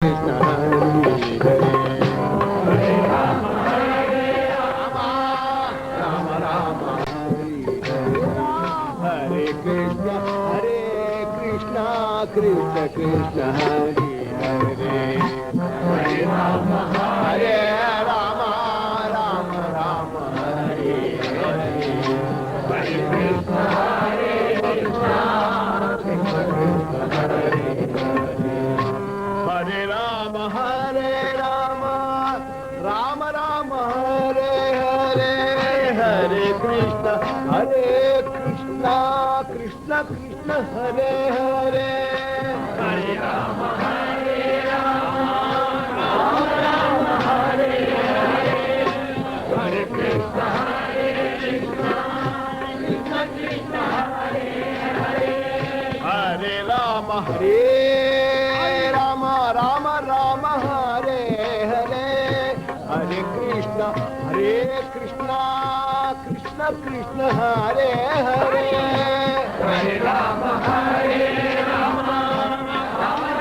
Krishna Krishna Hare Hare Hare Rama Rama Rama Hare Hare Hare Krishna Krishna Krishna Hare Hare Hare Rama Rama Rama Hare Hare Hare Krishna Krishna Krishna Krishna Hare Hare Hare Rama Rama Rama Hare Hare Hare Krishna Krishna Krishna Krishna Hare Hare Hare Rama Rama Rama Hare Hare Hare Krishna Krishna Krishna Hare Hare Hare Rama Rama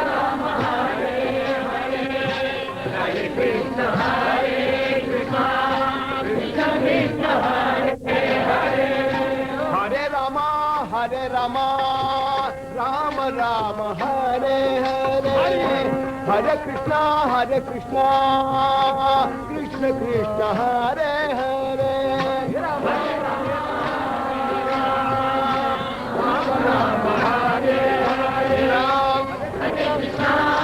Rama Hare Hare Hare Krishna Krishna Krishna Hare Hare Hare Rama Rama Rama Hare Hare Hare Krishna Krishna Krishna Hare Hare Rama Rama Hare Hare Hare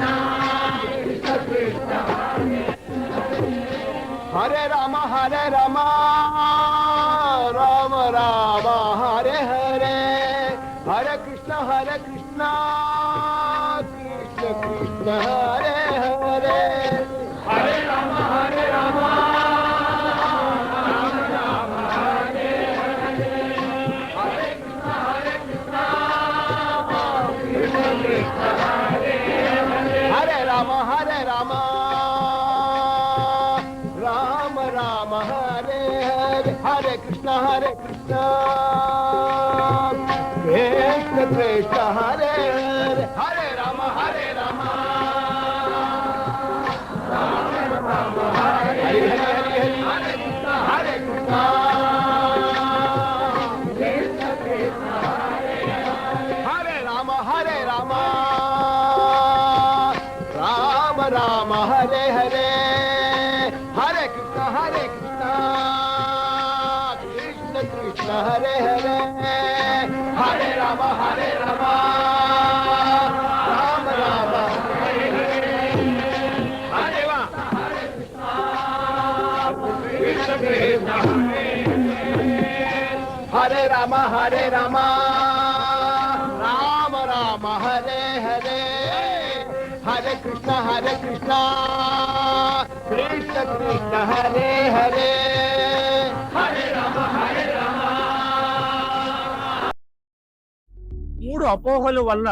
Krishna Krishna Krishna Hare Rama Rama Rama Hare Hare Hare Krishna Krishna Krishna Hare Hare Hare Rama Rama Rama Hare Hare Hare Krishna Krishna Krishna Hare Hare Hare Rama Rama Rama Hare Hare Hare Krishna Krishna Krishna Hare Hare Hare Rama Rama Rama Hare Hare Hare Krishna Krishna Krishna Krishna Hare Hare Rama Rama Rama Hare Hare Hare Krishna Krishna Krishna Hare Hare Hare Rama Rama Rama Hare Hare Hare Krishna Krishna Hare Rama Rama Rama Hare Hare Hare Krishna Krishna Krishna Hare Hare Hare Rama మూడు అపోహల వల్ల